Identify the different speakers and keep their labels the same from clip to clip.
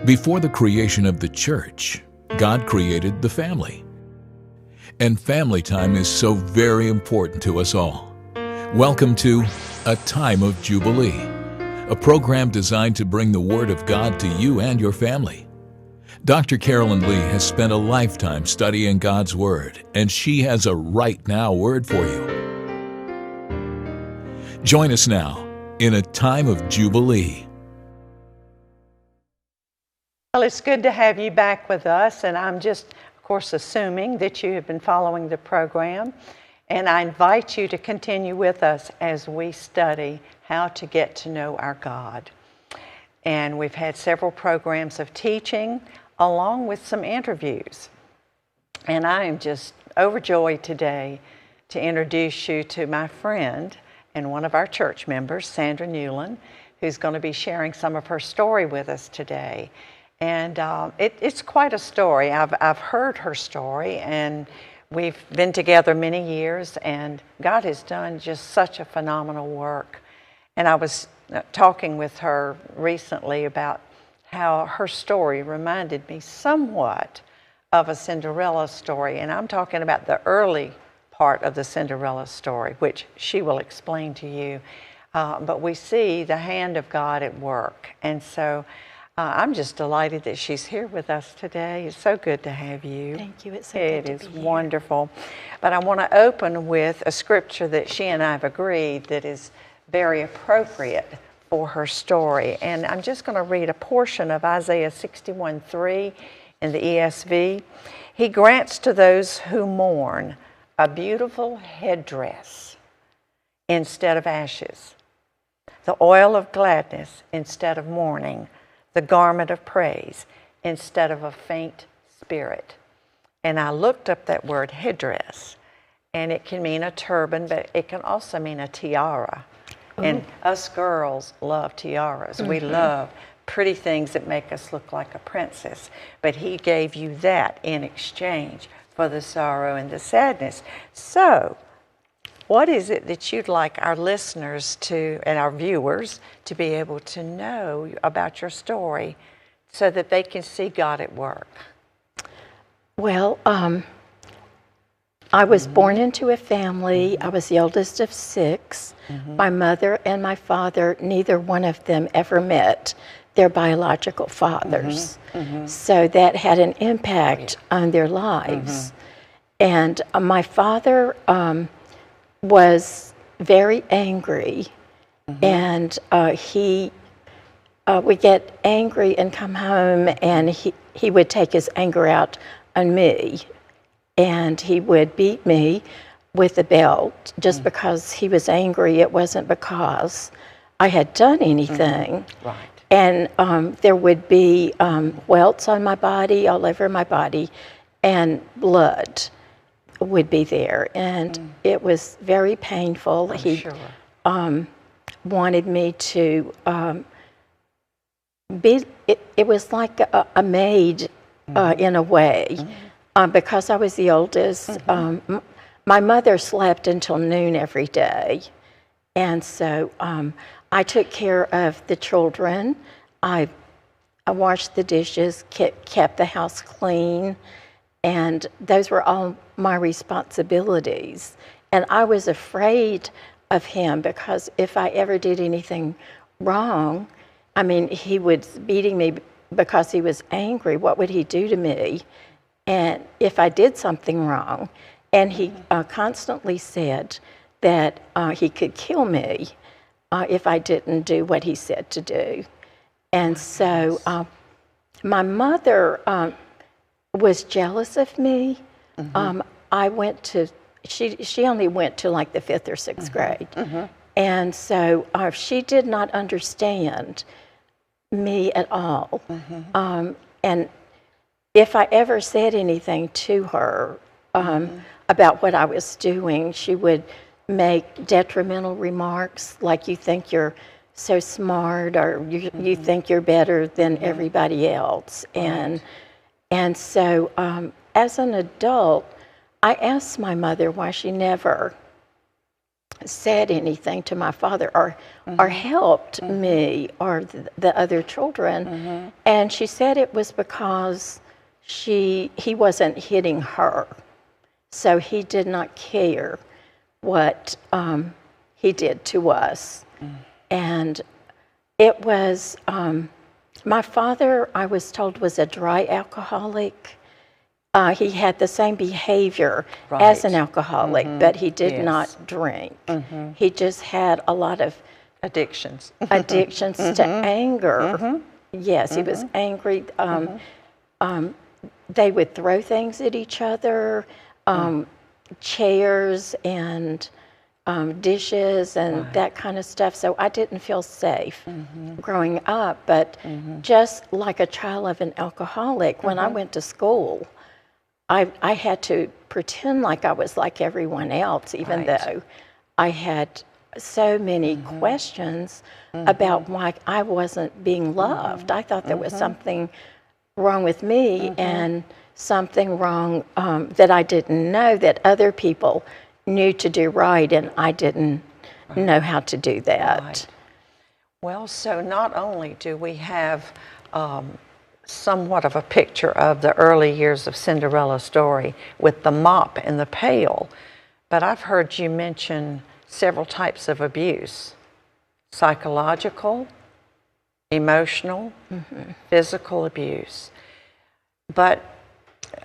Speaker 1: Before the creation of the church, God created the family. And family time is so very important to us all. Welcome to A Time of Jubilee, a program designed to bring the Word of God to you and your family. Dr. Carolyn Lee has spent a lifetime studying God's Word, and she has a right now word for you. Join us now in A Time of Jubilee.
Speaker 2: Well, it's good to have you back with us, and I'm just, of course, assuming that you have been following the program, and I invite you to continue with us as we study how to get to know our God. And we've had several programs of teaching along with some interviews. And I am just overjoyed today to introduce you to my friend and one of our church members, Sandra-1, who's going to be sharing some of her story with us today. And it's quite a story. I've heard her story, and we've been together many years, and God has done just such a phenomenal work. And I was talking with her recently about how her story reminded me somewhat of a Cinderella story. And I'm talking about the early part of the Cinderella story, which she will explain to you. But we see the hand of God at work. And so I'm just delighted that she's here with us today. It's so good to have you.
Speaker 3: Thank you. It's so good to be here.
Speaker 2: It is wonderful. But I want to open with a scripture that she and I have agreed that is very appropriate for her story. And I'm just going to read a portion of Isaiah 61:3 in the ESV. He grants to those who mourn a beautiful headdress instead of ashes, the oil of gladness instead of mourning, the garment of praise instead of a faint spirit. And I looked up that word headdress, and it can mean a turban, but it can also mean a tiara. Ooh. And us girls love tiaras. Mm-hmm. We love pretty things that make us look like a princess. But he gave you that in exchange for the sorrow and the sadness. So, what is it that you'd like our listeners to, and our viewers, to be able to know about your story so that they can see God at work?
Speaker 3: Well, I was born into a family. I was the oldest of 6. Mm-hmm. My mother and my father, neither one of them ever met their biological fathers. Mm-hmm. Mm-hmm. So that had an impact on their lives. Mm-hmm. And my father was very angry, mm-hmm. and he would get angry and come home, and he would take his anger out on me, and he would beat me with a belt just mm-hmm. because he was angry. It wasn't because I had done anything. Mm-hmm. Right. And there would be welts on my body, all over my body, and blood would be there, and it was very painful. He sure. Wanted me to be, it was like a maid in a way, because I was the oldest. Mm-hmm. My mother slept until noon every day, and so I took care of the children. I washed the dishes, kept the house clean, and those were all my responsibilities. And I was afraid of him because if I ever did anything wrong, I mean, he was beating me because he was angry. What would he do to me? And if I did something wrong, and he constantly said that he could kill me if I didn't do what he said to do. And so my mother was jealous of me. Mm-hmm. I went to, she only went to like the 5th or 6th mm-hmm. grade. Mm-hmm. And so she did not understand me at all. Mm-hmm. And if I ever said anything to her mm-hmm. about what I was doing, she would make detrimental remarks like, you think you're so smart, or you mm-hmm. think you're better than mm-hmm. everybody else. Right. And so as an adult, I asked my mother why she never said anything to my father or helped me or the other children. And she said it was because he wasn't hitting her. So he did not care what he did to us. And it was, my father, I was told, was a dry alcoholic. He had the same behavior as an alcoholic, but he did not drink. He just had a lot of
Speaker 2: addictions
Speaker 3: to anger. Yes, he was angry. They would throw things at each other, chairs and dishes and that kind of stuff. So I didn't feel safe growing up. But just like a child of an alcoholic, when I went to school, I had to pretend like I was like everyone else, even though I had so many questions about why I wasn't being loved. I thought there was something wrong with me and something wrong that I didn't know that other people knew to do right, and I didn't know how to do that.
Speaker 2: Right. Well, so not only do we have somewhat of a picture of the early years of Cinderella's story with the mop and the pail, but I've heard you mention several types of abuse: psychological, emotional, physical abuse. But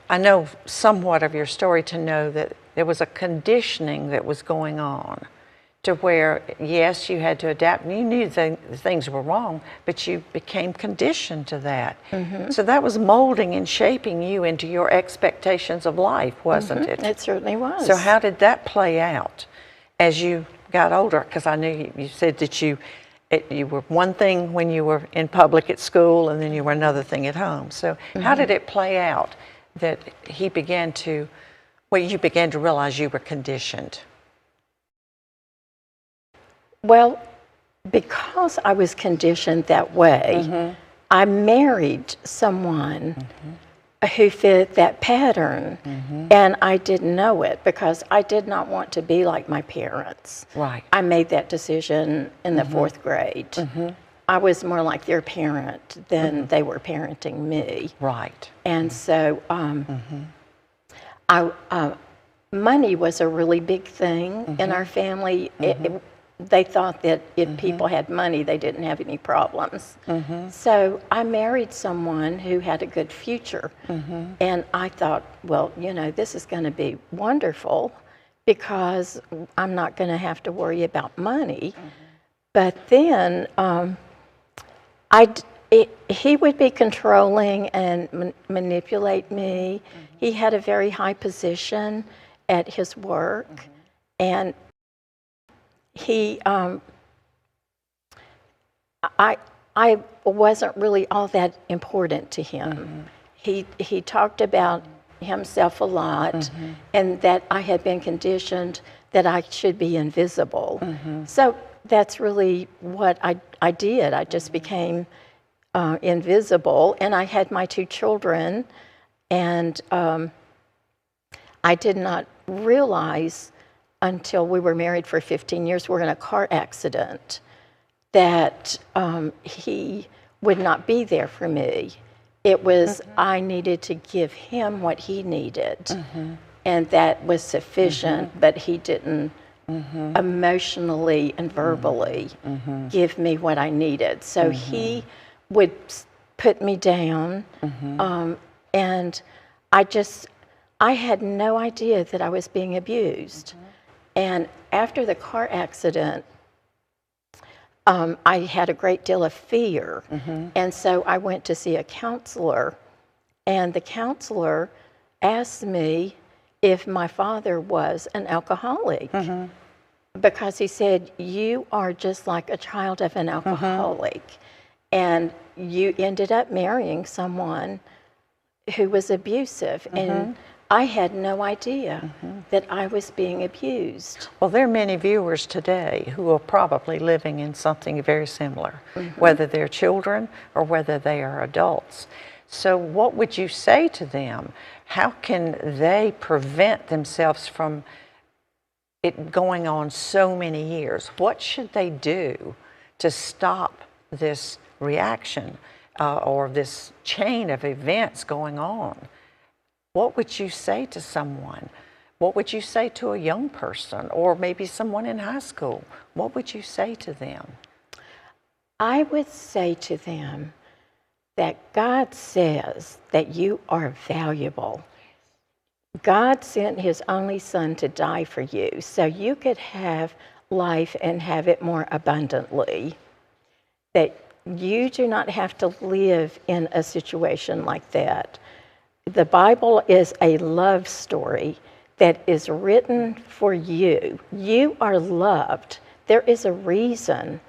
Speaker 2: I know somewhat of your story to know that there was a conditioning that was going on to where, yes, you had to adapt, and you knew things were wrong, but you became conditioned to that. So that was molding and shaping you into your expectations of life, wasn't it?
Speaker 3: It certainly was.
Speaker 2: So how did that play out as you got older? Because I knew you said that you were one thing when you were in public at school, and then you were another thing at home. So how did it play out that you began to realize you were conditioned?
Speaker 3: Well, because I was conditioned that way, I married someone who fit that pattern, and I didn't know it because I did not want to be like my parents.
Speaker 2: Right.
Speaker 3: I made that decision in the fourth grade. I was more like their parent than they were parenting me.
Speaker 2: Right.
Speaker 3: And so money was a really big thing in our family. They thought that if people had money, they didn't have any problems. So I married someone who had a good future. And I thought, well, this is going to be wonderful because I'm not going to have to worry about money. But then he would be controlling and manipulate me. He had a very high position at his work, and I wasn't really all that important to him. He talked about himself a lot, and that I had been conditioned that I should be invisible. So that's really what I did. I just became invisible, and I had my 2 children, and I did not realize until we were married for 15 years, we were in a car accident, that he would not be there for me. It was I needed to give him what he needed, and that was sufficient, but he didn't emotionally and verbally give me what I needed. So he would put me down, and I had no idea that I was being abused. And after the car accident, I had a great deal of fear. And so I went to see a counselor, and the counselor asked me if my father was an alcoholic. Because he said, you are just like a child of an alcoholic. And you ended up marrying someone who was abusive. And I had no idea that I was being abused.
Speaker 2: Well, there are many viewers today who are probably living in something very similar, whether they're children or whether they are adults. So what would you say to them? How can they prevent themselves from it going on so many years. What should they do to stop this reaction or this chain of events going on? What would you say to someone? What would you say to a young person or maybe someone in high school? What would you say to them?
Speaker 3: I would say to them that God says that you are valuable. God sent His only Son to die for you so you could have life and have it more abundantly. That you do not have to live in a situation like that. The Bible is a love story that is written for you. You are loved. There is a reason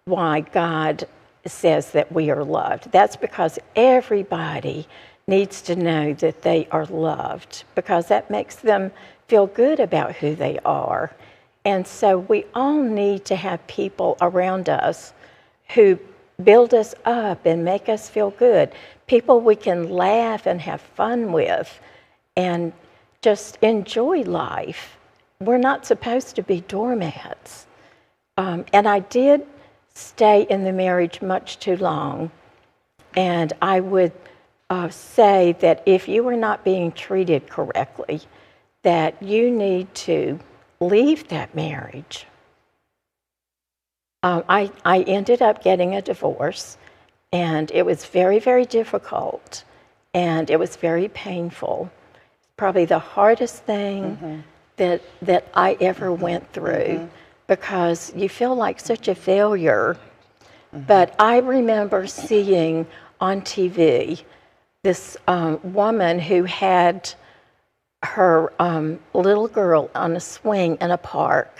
Speaker 3: why God says that we are loved. That's because everybody needs to know that they are loved, because that makes them feel good about who they are. And so we all need to have people around us who build us up and make us feel good. People we can laugh and have fun with and just enjoy life. We're not supposed to be doormats. And I did stay in the marriage much too long. And I would say that if you are not being treated correctly, that you need to leave that marriage. I ended up getting a divorce, and it was very, very difficult, and it was very painful. Probably the hardest thing that I ever went through, because you feel like such a failure. But I remember seeing on TV this woman who had her little girl on a swing in a park.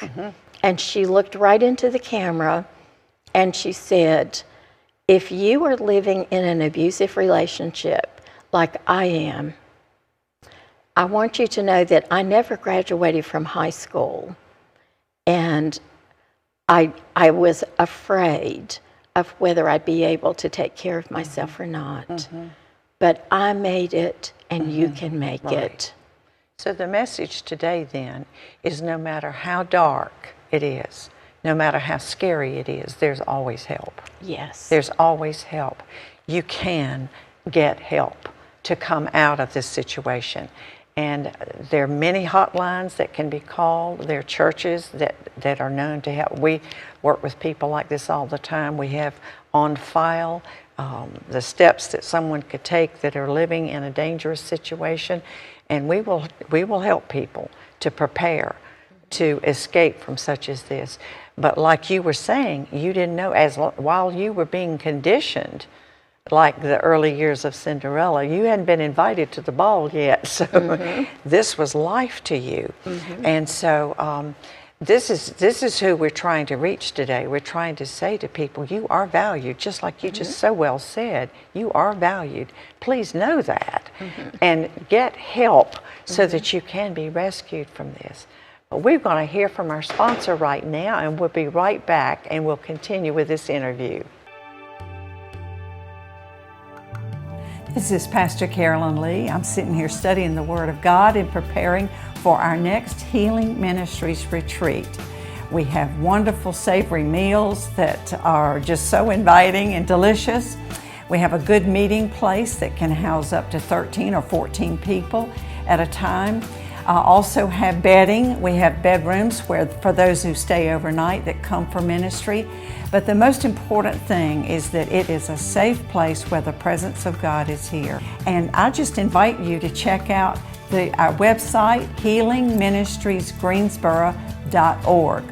Speaker 3: And she looked right into the camera and she said, if you are living in an abusive relationship like I am, I want you to know that I never graduated from high school. And I was afraid of whether I'd be able to take care of myself or not. But I made it, and you can make it.
Speaker 2: So the message today then is, no matter how dark it is, no matter how scary it is, there's always help.
Speaker 3: Yes.
Speaker 2: There's always help. You can get help to come out of this situation. And there are many hotlines that can be called. There are churches that are known to help. We work with people like this all the time. We have on file the steps that someone could take that are living in a dangerous situation. And we will help people to prepare to escape from such as this. But like you were saying, you didn't know, while you were being conditioned, like the early years of Cinderella, you hadn't been invited to the ball yet. So this was life to you. And so this is who we're trying to reach today. We're trying to say to people, you are valued, just like you just so well said. You are valued. Please know that and get help so that you can be rescued from this. But we're going to hear from our sponsor right now, and we'll be right back, and we'll continue with this interview. This is Pastor Carolyn Lee. I'm sitting here studying the Word of God and preparing for our next Healing Ministries retreat. We have wonderful savory meals that are just so inviting and delicious. We have a good meeting place that can house up to 13 or 14 people at a time. Also have bedding. We have bedrooms for those who stay overnight that come for ministry. But the most important thing is that it is a safe place where the presence of God is here. And I just invite you to check out our website, healingministriesgreensboro.org.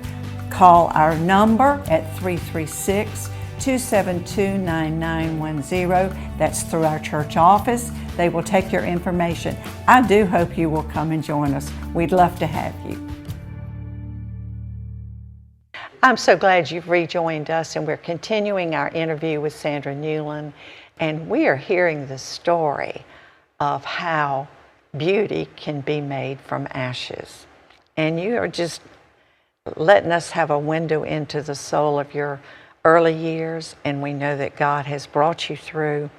Speaker 2: Call our number at 336-272-9910. That's through our church office. They will take your information. I do hope you will come and join us. We'd love to have you. I'm so glad you've rejoined us, and we're continuing our interview with Sandra Newland, and we are hearing the story of how beauty can be made from ashes. And you are just letting us have a window into the soul of your early years, and we know that God has brought you through.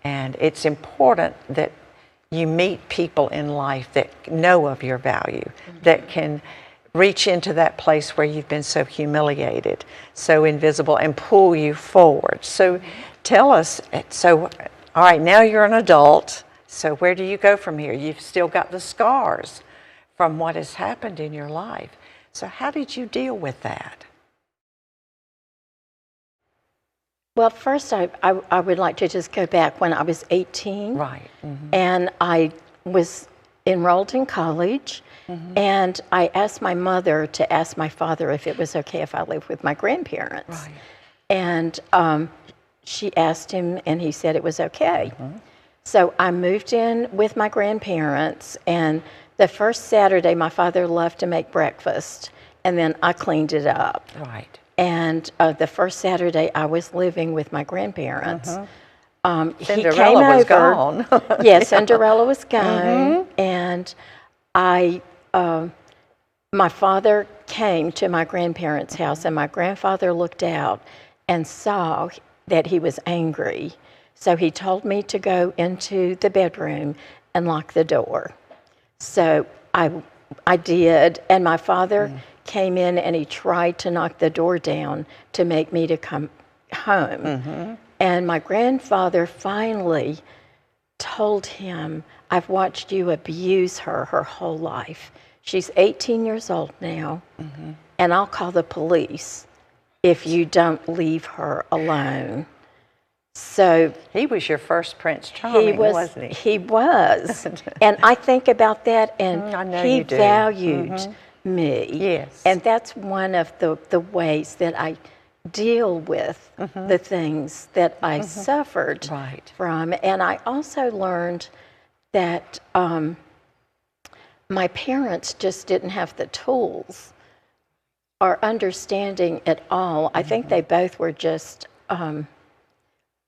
Speaker 2: And it's important that you meet people in life that know of your value, that can reach into that place where you've been so humiliated, so invisible, and pull you forward. So tell us, so, all right, now you're an adult, so where do you go from here? You've still got the scars from what has happened in your life. So how did you deal with that?
Speaker 3: Well, first, I would like to just go back when I was 18.
Speaker 2: Right.
Speaker 3: And I was enrolled in college. And I asked my mother to ask my father if it was okay if I lived with my grandparents.
Speaker 2: Right.
Speaker 3: And she asked him, and he said it was okay. So I moved in with my grandparents, and the first Saturday, my father left to make breakfast, and then I cleaned it up.
Speaker 2: Right.
Speaker 3: And the first Saturday, I was living with my grandparents.
Speaker 2: Cinderella was gone.
Speaker 3: Yes, Cinderella was gone, and my father came to my grandparents' house, and my grandfather looked out and saw that he was angry. So he told me to go into the bedroom and lock the door. So I did, and my father came in and he tried to knock the door down to make me to come home. And my grandfather finally told him, I've watched you abuse her whole life. She's 18 years old now, and I'll call the police if you don't leave her alone. So
Speaker 2: he was your first Prince Charming, wasn't he?
Speaker 3: He was. And I think about that, and
Speaker 2: I know
Speaker 3: he
Speaker 2: you do.
Speaker 3: valued me.
Speaker 2: Yes.
Speaker 3: And that's one of the ways that I deal with the things that I suffered from. And I also learned that my parents just didn't have the tools or understanding at all. I think they both were just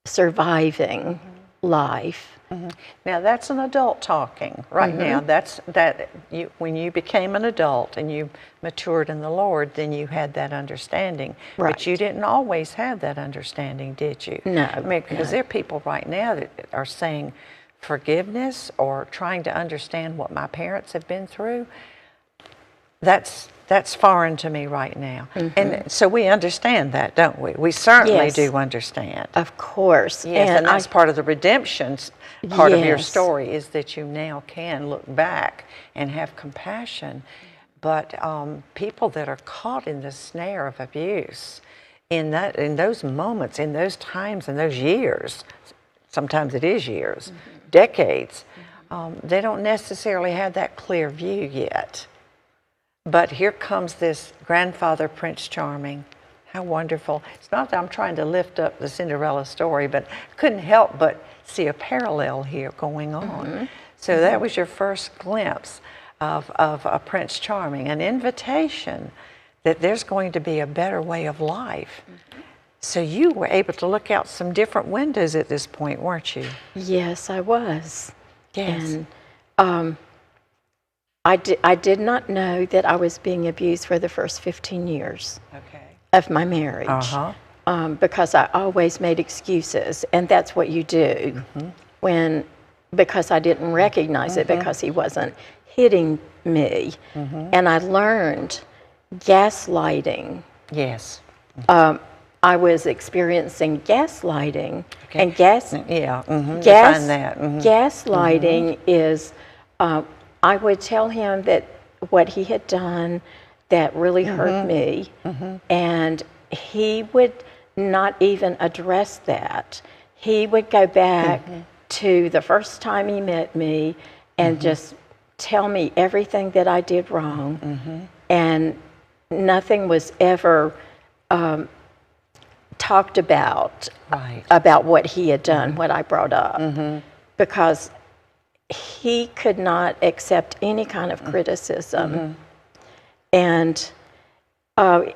Speaker 3: surviving life.
Speaker 2: Now that's an adult talking right now. When you became an adult and you matured in the Lord, then you had that understanding.
Speaker 3: Right.
Speaker 2: But you didn't always have that understanding, did you?
Speaker 3: No.
Speaker 2: I mean, because there are people right now that are saying forgiveness or trying to understand what my parents have been through. That's foreign to me right now. And so we understand that, don't we? We certainly do understand.
Speaker 3: Of course.
Speaker 2: Yes, and that's part of the redemption part of your story, is that you now can look back and have compassion. But people that are caught in the snare of abuse, in those moments, in those times, in those years, sometimes it is years, decades, they don't necessarily have that clear view yet. But here comes this grandfather, Prince Charming. How wonderful. It's not that I'm trying to lift up the Cinderella story, but I couldn't help but see a parallel here going on. So that was your first glimpse of a Prince Charming, an invitation that there's going to be a better way of life. So you were able to look out some different windows at this point, weren't you?
Speaker 3: Yes, I was.
Speaker 2: Yes.
Speaker 3: And I did not know that I was being abused for the first 15 years of my marriage, because I always made excuses, and that's what you do because I didn't recognize it, because he wasn't hitting me. And I learned gaslighting.
Speaker 2: Yes.
Speaker 3: I was experiencing gaslighting, and gaslighting is, I would tell him that what he had done that really hurt me, and he would not even address that. He would go back to the first time he met me and just tell me everything that I did wrong, and nothing was ever talked about what he had done, what I brought up, because he could not accept any kind of criticism. And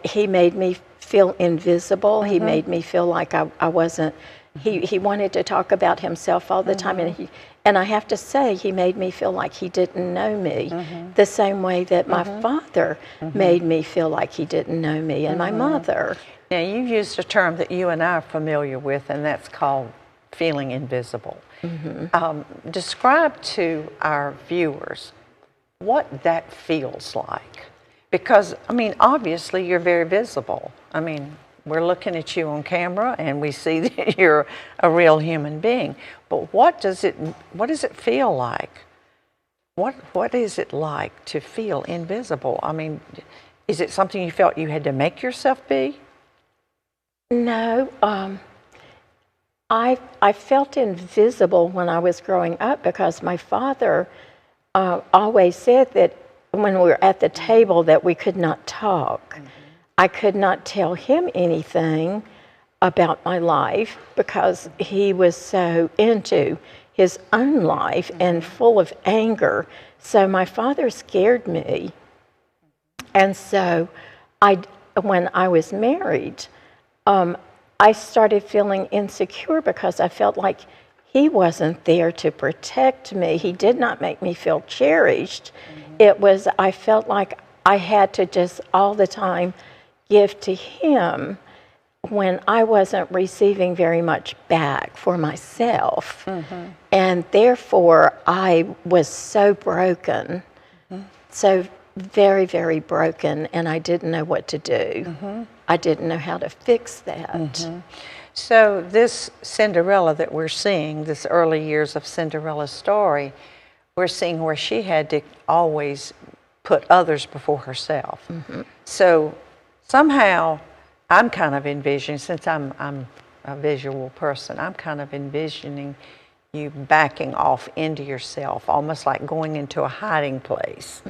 Speaker 3: he made me feel invisible. He made me feel like I wasn't, he wanted to talk about himself all the time. And I have to say, he made me feel like he didn't know me, the same way that my father made me feel like he didn't know me, and my mother.
Speaker 2: Now, you used a term that you and I are familiar with, and that's called feeling invisible. Describe to our viewers what that feels like, Because, I mean, obviously you're very visible. I mean, we're looking at you on camera and we see that you're a real human being. But what does it feel like? What is it like to feel invisible? I mean, is it something you felt you had to make yourself be?
Speaker 3: No, I felt invisible when I was growing up because my father always said that when we were at the table that we could not talk. I could not tell him anything about my life because he was so into his own life and full of anger. So my father scared me. And so when I was married, I started feeling insecure because I felt like he wasn't there to protect me. He did not make me feel cherished. I felt like I had to just all the time give to him when I wasn't receiving very much back for myself. And therefore, I was so broken, so very, very broken, and I didn't know what to do. I didn't know how to fix that.
Speaker 2: So this Cinderella that we're seeing, this early years of Cinderella's story, we're seeing where she had to always put others before herself. So somehow I'm kind of envisioning, since I'm a visual person, I'm kind of envisioning you backing off into yourself, almost like going into a hiding place.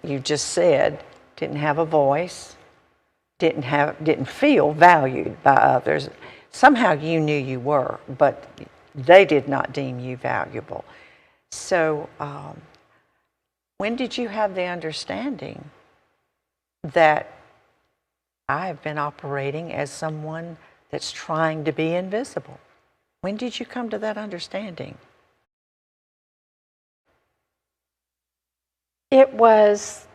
Speaker 2: You just said didn't have a voice, didn't feel valued by others. Somehow you knew you were, but they did not deem you valuable. So when did you have the understanding that I have been operating as someone that's trying to be invisible? When did you come to that understanding?
Speaker 3: It was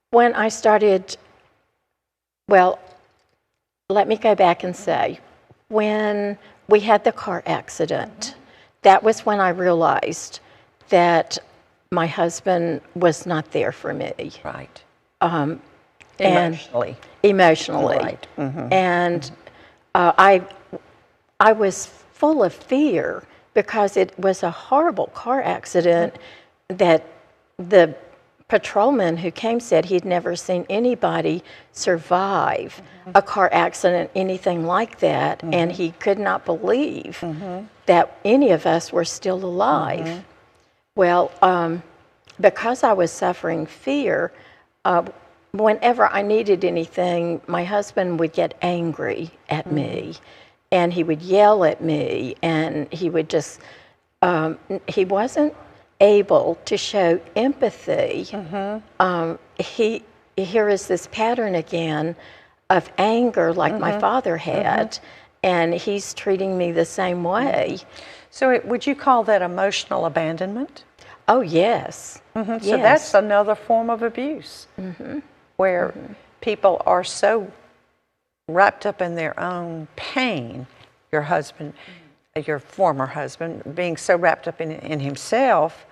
Speaker 3: when I started, well, let me go back and say, when we had the car accident, that was when I realized that my husband was not there for me.
Speaker 2: Right.
Speaker 3: Emotionally.
Speaker 2: Right.
Speaker 3: And I was full of fear because it was a horrible car accident that the patrolman who came said he'd never seen anybody survive a car accident, anything like that, and he could not believe that any of us were still alive. Well, because I was suffering fear, whenever I needed anything, my husband would get angry at me, and he would yell at me, and he would just, he wasn't able to show empathy. Here is this pattern again of anger like my father had, and he's treating me the same way.
Speaker 2: So would you call that emotional abandonment?
Speaker 3: Oh, yes.
Speaker 2: So that's another form of abuse, where people are so wrapped up in their own pain, your husband, your former husband, being so wrapped up in himself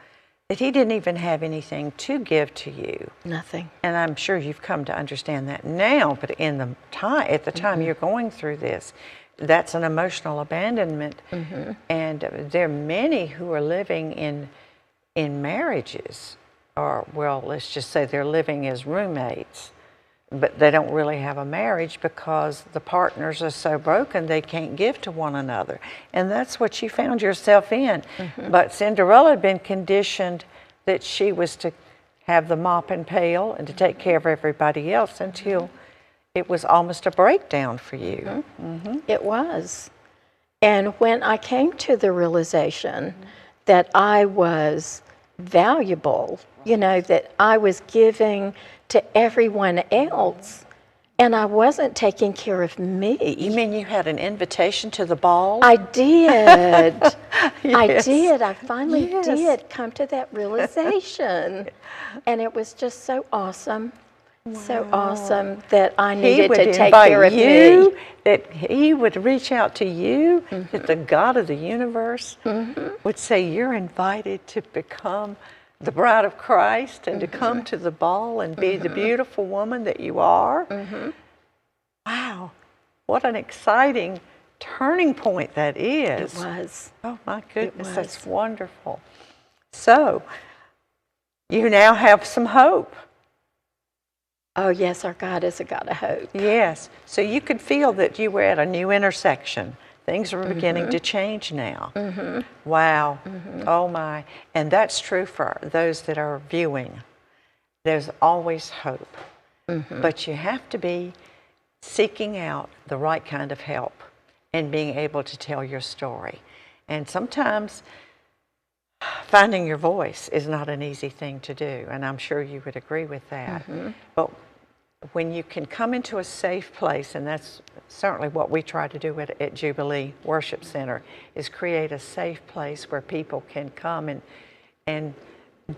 Speaker 2: that he didn't even have anything to give to you.
Speaker 3: Nothing.
Speaker 2: And I'm sure you've come to understand that now, but at the time you're going through this, that's an emotional abandonment. And there are many who are living in marriages, or, well, let's just say they're living as roommates, but they don't really have a marriage because the partners are so broken they can't give to one another. And that's what you found yourself in. But Cinderella had been conditioned that she was to have the mop and pail and to take care of everybody else until it was almost a breakdown for you.
Speaker 3: It was. And when I came to the realization that I was valuable, you know, that I was giving to everyone else, and I wasn't taking care of me.
Speaker 2: You mean you had an invitation to the ball?
Speaker 3: I did.
Speaker 2: Yes.
Speaker 3: I did. I finally did come to that realization. And it was just so awesome. So awesome that I needed to take care of me.
Speaker 2: That he would reach out to you, that the God of the universe would say, you're invited to become the bride of Christ and to come to the ball and be the beautiful woman that you are. Wow, what an exciting turning point that is.
Speaker 3: It was.
Speaker 2: Oh my goodness, that's wonderful. So, you now have some hope.
Speaker 3: Oh yes, our God is a God of hope.
Speaker 2: Yes, so you could feel that you were at a new intersection. Things are beginning to change now. Wow, oh my. And that's true for those that are viewing. There's always hope. But you have to be seeking out the right kind of help and being able to tell your story. And sometimes finding your voice is not an easy thing to do, and I'm sure you would agree with that. But when you can come into a safe place, and that's certainly what we try to do at Jubilee Worship Center, is create a safe place where people can come and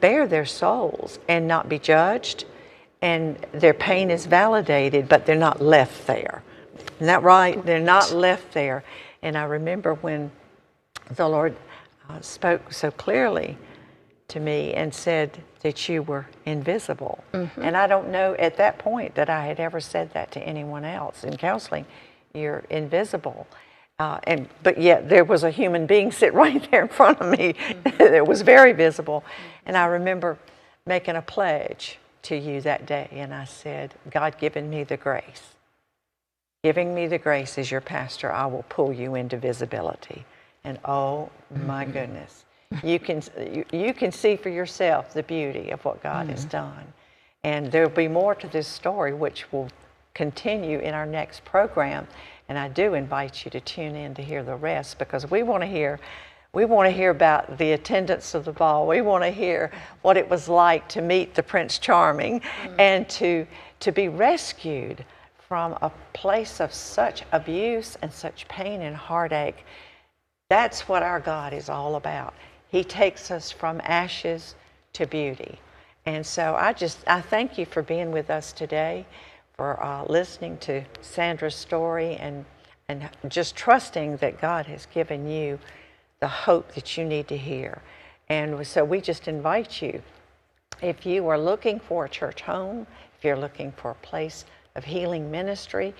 Speaker 2: bare their souls and not be judged, and their pain is validated, but they're not left there. Isn't that right? They're not left there. And I remember when the Lord spoke so clearly to me and said that you were invisible. And I don't know at that point that I had ever said that to anyone else. In counseling, you're invisible. But yet there was a human being sit right there in front of me that was very visible. And I remember making a pledge to you that day, and I said, God giving me the grace. Giving me the grace as your pastor, I will pull you into visibility. And oh my goodness, you can see for yourself the beauty of what God has done. And there'll be more to this story, which will continue in our next program. And I do invite you to tune in to hear the rest, because we want to hear about the attendance of the ball. We want to hear what it was like to meet the Prince Charming and to be rescued from a place of such abuse and such pain and heartache. That's what our God is all about. He takes us from ashes to beauty. And so I thank you for being with us today, for listening to Sandra's story, and just trusting that God has given you the hope that you need to hear. And so we just invite you, if you are looking for a church home, if you're looking for a place of healing ministry,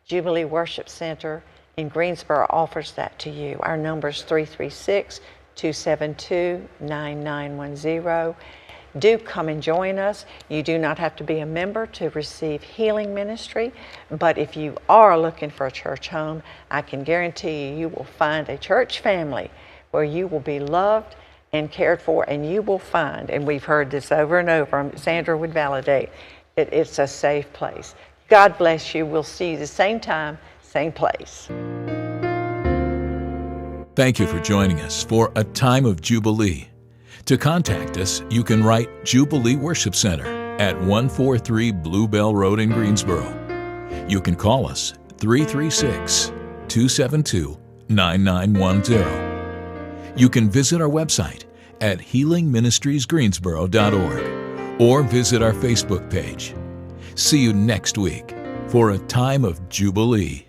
Speaker 2: Jubilee Worship Center in Greensboro offers that to you. Our number is 336-272-9910. Do come and join us. You do not have to be a member to receive healing ministry, but if you are looking for a church home, I can guarantee you will find a church family where you will be loved and cared for, and you will find, and we've heard this over and over, Sandra would validate, that it's a safe place. God bless you. We'll see you the same time, same place.
Speaker 1: Thank you for joining us for A Time of Jubilee. To contact us, you can write Jubilee Worship Center at 143 Bluebell Road in Greensboro. You can call us 336-272-9910. You can visit our website at healingministriesgreensboro.org or visit our Facebook page. See you next week for A Time of Jubilee.